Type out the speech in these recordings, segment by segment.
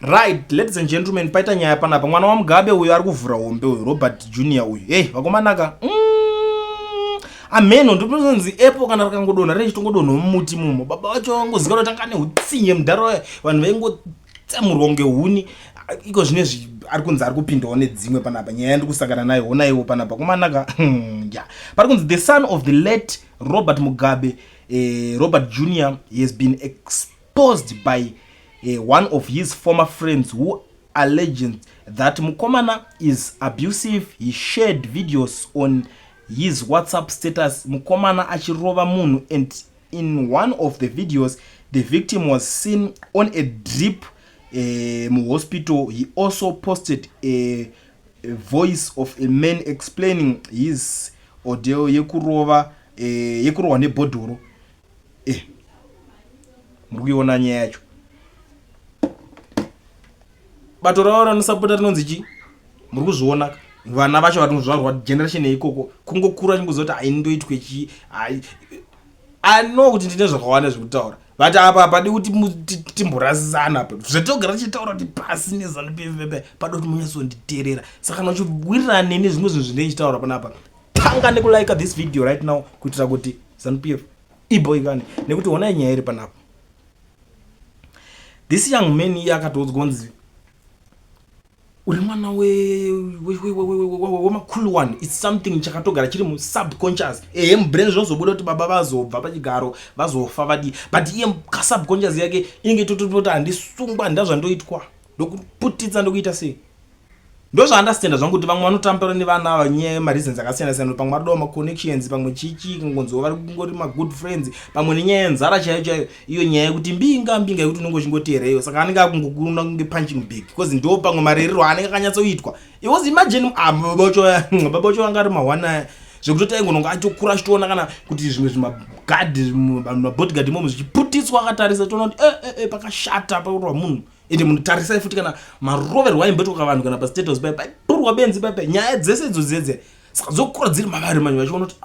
Right, ladies and gentlemen, paita nyaya panapa mwana wa Mugabe uyu ari kuvhura hombe uyu Robert Junior uyu. Hey, vakomanaka. Ameno ndopozonzi epo kana rakangodonha rechitongodonha mumuti mumo. Baba vacho vangozika kuti anga neutsinye mudharo vanhu vaingotsamurwa ngehuni. Iko zvinezvi ari kunzi ari kupindawo nedzimwe panapa. Nyaya yandiri kusangana nayo honaiwo panapa. Komanaka. Yeah. Pari kunzi the son of the late Robert Mugabe, Robert Junior, he has been exposed by one of his former friends who alleged that Mukomana is abusive. He shared videos on his WhatsApp status Mukomana achirova munhu, and in one of the videos the victim was seen on a drip mu hospital. He also posted a voice of a man explaining his ordeal yekurova nebhodhoro. Murikuiona nyaya yacho. Bato raora nosapota rinonzi chi muri kuzviona vana vacho vatinozvarwa generation yeikoko kungokura chingozoti aindoitwe chi ano kuti ndine zvakawanda zvekutaura vati apa padi kuti timborasisana apa zvatogara tichitaura kuti pasi neZanupf pado kuti munyatsonditeerera saka nochiwirirana neni zvimwe zvinhu zvindeichitaura panapa tanga nekulike this video right now kuitira kuti Zanupf iboikane nekuti honai nyaya iri panapa. This young man iye akatoudzwa kunzi uri mwana wemakulu one. It's something chakatogara chiri mu subconscious. Mubrain zvinozobuda kuti baba vazobva pachigaro vazofa vadi, but iye subconscious yake inge tototi handisungwa ndazvandoitwa ndokuputitsa ndokuita sei. Ndozvaandastenda zvangu kuti vamwe vanotambira nevana vanyaya mareasons akasiyana siyana, pamwe vadowa maconnections, pamwe chichi kungonzwa vari kungori magood friends, pamwe nenyaya yenzara chaiyo chaiyo, iyo nyaya yekuti mbinga yekuti unongochingoteera iyo, saka anenge akungokuna kunge punching bag because ndo pamwe marerero anenge akanyatsoitwa. It was imagine baba vacho vanga ari mahwana zvekutoti aingononga atokura achitoona kana kuti zvimwe zvimagadhi mabodyguard imomo zvichiputitswa akatarisa toona kuti pakashata pakurwa munhu. Ende munotarisai futi kana maroverwa aimbetwa vanhu kana pastatus paipurwa benzi paipai nyaya dzese idzo dzedze saka dzokura dziri mavari manyu vachiona kuti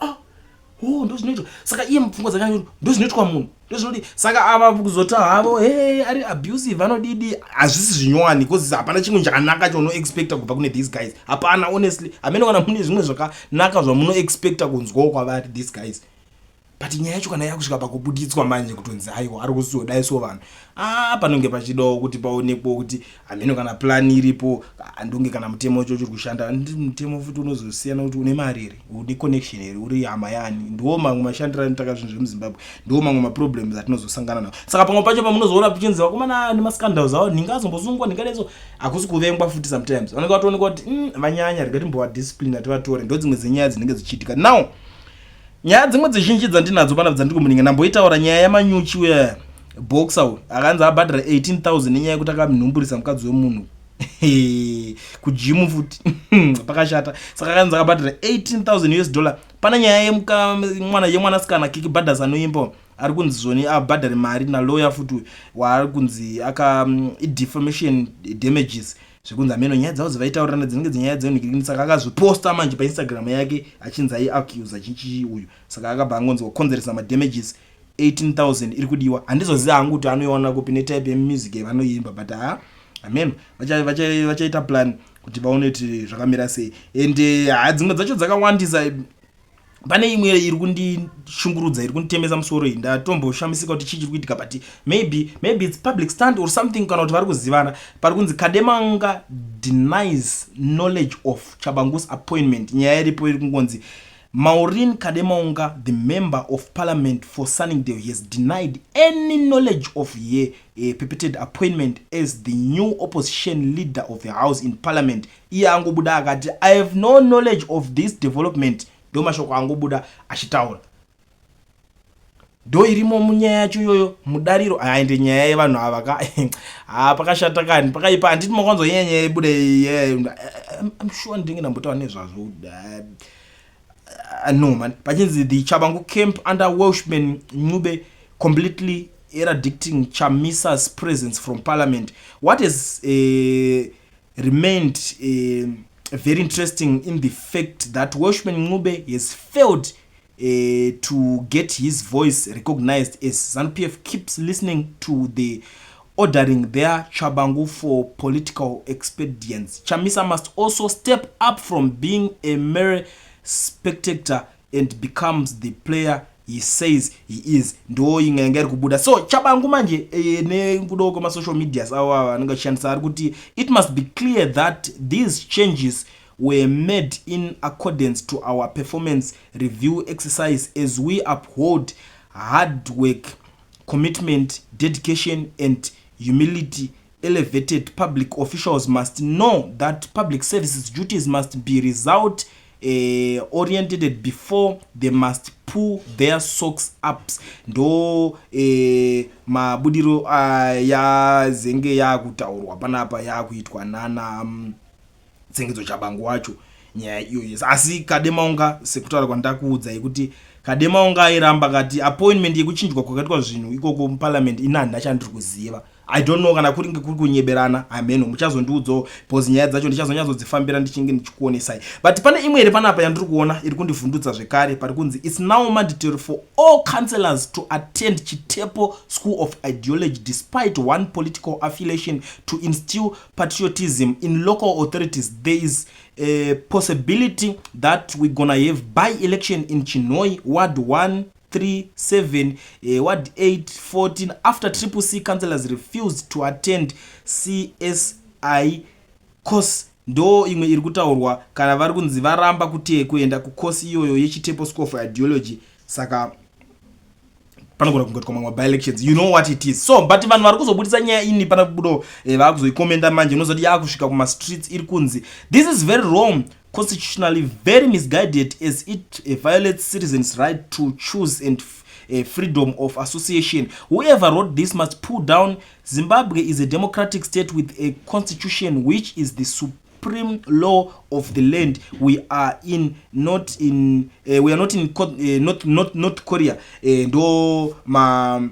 ndozvinoitwa. Saka iye mupfungwa dzakanyoti ndozvinoitwa munhu ndozvinoti saka ava kuzota havo ari abusive vanodidi hazvisi zvinyowani because hapana chimwe chakanaka chaunoexpecta kubva kune these guys. Hapana, honestly amene kana mune zvimwe zvakanaka zvamunoexpecta kunzwawo kwavari these guys, but nyaya yacho kana yakusvika pakubuditswa manje kutonzi aiwa ari kuzodaiso vanhu panonge pachidawo kuti paonekwe kuti ameno kana plan iripo andonge kana mutemo ucho uri kushanda. Mutemo futi unozosiyana kuti une mari here, une connection here, uri hama yani. Ndiwo mamwe mashandira anotaka zvinhu zvemuZimbabwe, ndiwo mamwe maproblems atinozosangana nawo. Saka pamwe pacho pamunozoona pichinzi vakomana nemascandals awo ningazombosungwa ndingadeso hakusi kuvengwa futi sometimes vanenge vatoonekwa kuti vanyanya rikatimbova discipline ativatore. Ndo dzimwe dzenyaya dzinenge dzichiitika. Now nyaya dzimwe dzizhinji dzandinadzo panapa dzandiri kumuninga, ndamboitaura nyaya yamanyuchi weboxer akanzi abhadhara 18,000 nenyaya yekuti akamnhumburisa mukadzi wemunhu kujimu futi pakashata. Saka akanzi akabhadhara 18,000 US dollar. Pana nyaya yemwanasikana Kiki Bhadas anoimba ari kunzi zvoni abhadhare mari nalawyer futi waari kunzi defamation damages zvekunzi ameno nyaya dzavo dzivaitaurirana dzinenge dzinyaya dzeunhikirikini. Saka akazviposta manje paInstagram yake achinzi aiaccuse chichi uyu. Saka akabva angonzi kukonzeresa madamages 18,000 iri kudiwa. Handizoziva hangu kuti anoiona kupi netype yemusic yavanoimba, but ameno vachaita plan kuti vaone kuti zvakamira sei. Ende dzimwe dzacho dzakawandisa. Pane imwe iri kundishungurudza, iri kunditemesa musoro iyi, ndatomboshamisika kuti chii chiri kuitika, but maybe it's public stand or something kana kuti vari kuzivana. Pari kunzi Kademanga denies knowledge of Chabangu's appointment. Nyaya iripo iri kungonzi Maureen Kademanga, the member of parliament for Sunningdale, has denied any knowledge of a purported appointment as the new opposition leader of the house in parliament. Iye angobuda akati I have no knowledge of this development. Ndo mashoko angobuda achitaura. Ndo irimo munyaya yacho iyoyo mudariro aende nyaya yevanhu ava pakashata kani pakaipa. Handiti makanzwa nyaya ibuda. I'm sure ndinge ndambotaura nezvazvo. No man, pachinzi the Chabangu camp under Welshman Mugabe completely eradicting Chamisa's presence from parliament. What has remained very interesting in the fact that Welshman Mugabe has failed to get his voice recognized as Zanupf keeps listening to the ordering their chabangu for political expedience. Chamisa must also step up from being a mere spectator and becomes the player he says he is. Ndo ingengeri kubuda. So chabangu manje nekudo kuma social medias awa ngashandisa kuti it must be clear that these changes were made in accordance to our performance review exercise as we uphold hard work, commitment, dedication and humility. Elevated public officials must know that public services duties must be result oriented before they must pull their socks up. Ndo mabudiro ya zenge ya kutaurwa panapa ya kuitwa nana tsengedzo chabangu wacho nyaya iyoyo. Asi Kademaunga sekutaura kwandakuudza kuti Kademaunga iramba kati appointment yekuchinjwa kwakaitwa zvinhu ikoko muparliament inani ndachandiri kuziva. I don't know kana kuri ngekuri kunyeberana. Ameno muchazondiudzawo because nyaya dzacho ndichazonyazodzifambira ndichinge ndichikuonesai. But pane imwe iri panapa yandiri kuona iri kundivhundutsa zvekare pari kunzi it's now mandatory for all councillors to attend Chitepo School of Ideology despite one political affiliation to instill patriotism in local authorities. There is a possibility that we're gonna have by-election in Chinoi, Ward 137, Ward 814 after Triple C councillors refused to attend CSI course. Ndo imwe iri kutaurwa kana vari kunzi varamba kuti kuenda kukosi iyoyo yeChitepo School of Ideology. Saka panogona kungoitwa mamwe by-elections, you know what it is. So but vanhu vari kuzobudisa nyaya ini pana budo vakuzoikomenda manje unozoti yakusvika kuma streets iri kunzi this is very wrong, constitutionally very misguided as it violates citizens' right to choose and freedom of association. Whoever wrote this must pull down. Zimbabwe is a democratic state with a constitution which is the supreme law of the land. We are not in North Korea. Ndo ma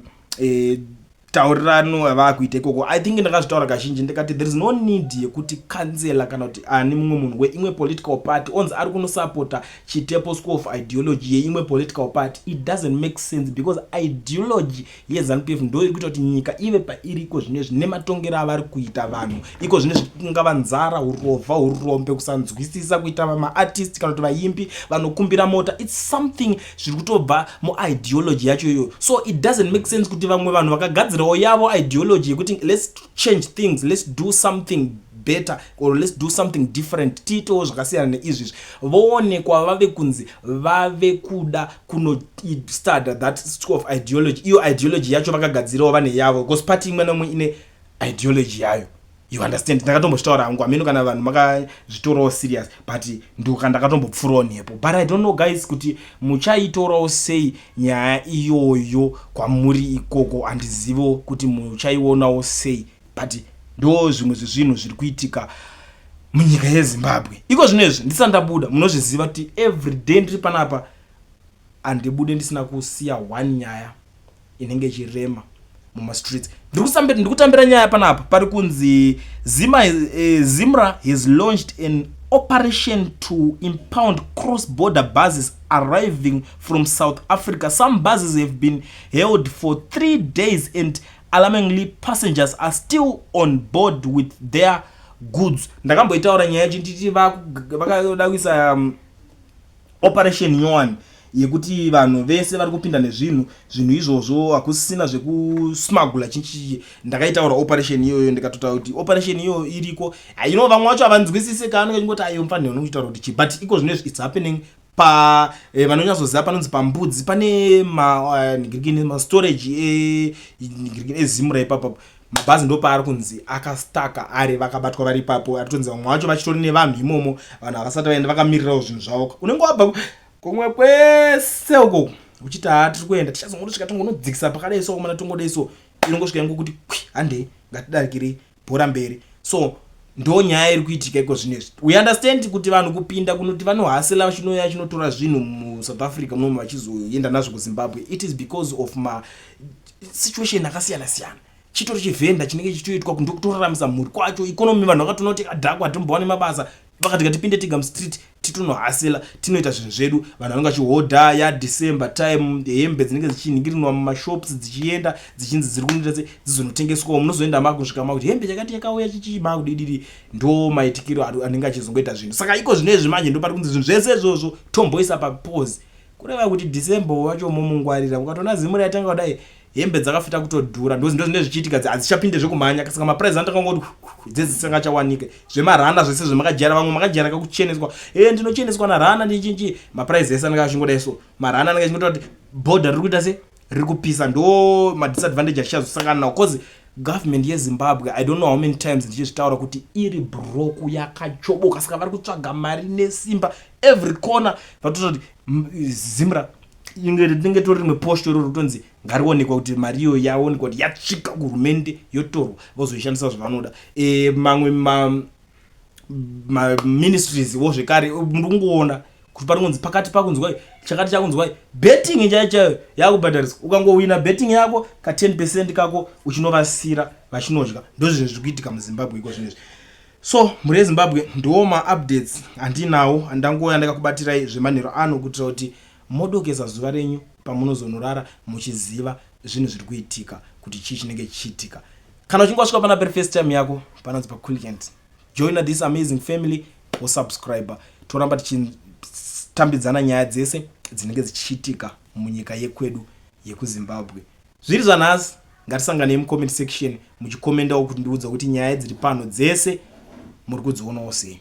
taurirano avakuita ikoko. I think ndakazvitaura kazhinji ndikati there is no need yekuti kansela kana kuti ani mumwe munhu weimwe political party onzi ari kunosupporta Chitepo School of Ideology yeimwe political party. It doesn't make sense because ideology yeZanupf ndo iri kuita kuti nyika ive pairiko zvinezvi nematongero avari kuita vanhu iko zvinezvi kungava nzara, urovha, urombe, kusanzwisisa kuita vama-artist kana kuti vaimbi vanokumbira mota. It's something zviri kutobva mu-ideology yacho iyoyo. So it doesn't make sense kuti vamwe vanhu vakagadzira yavo ideology yekuti let's change things, let's do something better or let's do something different. Tito zvakasiyana neizvi voonekwa vave kunzi vave kuda kuno study that school of ideology. Iyo ideology yacho vakagadzirawo vane yavo because party imwe nemwe ine ideology yayo. You understand? Ndakatomboshtaura hangu ameno kana vanhu makazvitorawo serious but ndoka ndakatombopfurawo nepo. But I don't know guys kuti muchaitorawo sei nyaya iyoyo kwamuri ikoko. Handizivo kuti muchaionawo sei but ndo zvimwe zvezvinhu zviri kuitika munyika yeZimbabwe. Iko zvinezvi ndisandabuda munozviziva kuti everyday ndiri panapa handibude ndisina kusiya one nyaya inenge ichirema muma streets. Ndikutambira nyaya panapa pari kunzi Zimra has launched an operation to impound cross-border buses arriving from South Africa. Some buses have been held for 3 days and alarmingly passengers are still on board with their goods. Ndakamboitaura nyaya chinditi vakada kuisa operation yowan yekuti vanhu vese vari kupinda nezvinhu izvozvo hakusina zvekusmagula chinchi. Ndakaitaura operation iyoyo ndikatotaura kuti operation iyoyo iriko. You know vamwe vacho havanzwisise kana ngoti ayo mfaniro nokutaura kuti chi but iko zvinezvi it's happening pa vanonyazoziva panonzi pambudzi pane ma storage eZimra ipapo mabhazi ndo paari kunzi akastaka ari vakabatwa vari ipapo. Aritonzi vamwe vacho vachitori nevanhu imomo vanhu havasati vaenda vakamirirawo zvinhu zvavo. Unenge wabva kumwe kwese uko uchiti tiri kuenda tichazongosvika tongonodzikisa pakadai so mana tongodai so inongosvika yangu kuti handei ngatidarikirei bhora mberi. So ndo nyaya iri kuitika iko zvinezvi. We understand kuti vanhu kupinda kunoti vanohasela chinoya chinotora zvinhu muSouth Africa munomu vachizoenda nazvo kuZimbabwe. It is because of ma situation akasiyana siyana. Chitori chivhenda chinenge chichitoitwa ndokutoraramisa mhuri kwacho economy vanhu vakatoona kuti adhakwa atombowane mabasa vakati ngatipinde tiga mustreet titonohasela tinoita zvinhu zvedu vanhu vanenge vachihodha ya December time hembe dzinenge dzichiningirinwa mumashops dzichienda dzichinzi dziri kunoita se dzizonotengeswawo munozoenda makusvika makuti hembe yakati yakauya chichimakudidiri ndo maitikiro anenge achizongoita zvinhu saka iko zvinezvi manje ndo pari kunzi zvinhu zvese izvozvo tomboisa papause kureva kuti December wacho momungwarira ukatona zimura yatanga kudai hembe dzakafita kutodhura ndo zvinenge zvichiitika hadzichapinde zvekumhanya saka maprice andakangoti dzezvisingachawanika zvemarana zvese zvemakajara vamwe makajara kakucheneswa ndinocheneswa narana ndichinji maprice ese anenge achingoda so marana anenge achingota kuti border riri kuita se riri kupisa ndo madisadvantage achazosangana nawo cause government yeZimbabwe I don't know how many times ndichizvitaura kuti iri broke yakachoboka saka vari kutsvaga mari nesimba every corner vatoti Zimra inge tori rimwe posto ro rutonzi ngarionekwa kuti mari iyo yaonekwa kuti yatsvika kuhurumende yotorwa vozoishandisa zvavanoda mamwe ministries wo zvekare ndingoona kuti pari kunzi pakati pakunzwa chakati chakunzwa betting chaichayo yakubhadhariswa ukangowina betting yako ka 10% kako uchinovasira vachinodya ndo zvinhu zviri kuitika muZimbabwe iko zvinezvi so muri Zimbabwe ndo updates andinawo andangoya ndakakubatirai zvemanhero ano kuitira kuti modokeza zuva renyu pamunozonorara muchiziva zvinhu zviri kuitika kuti chii chinenge chiitika kana uchinge wasvika pana first time yako pananzi paCoolient join this amazing family or subscriber toramba tichitambidzana nyaya dzese dzinenge dzichiitika munyika yekwedu yekuZimbabwe zviri zvanhasi ngatisangane mucomment section muchikomendawo kuti ndiudza kuti nyaya dziri pano dzese muri kudzionawo sei.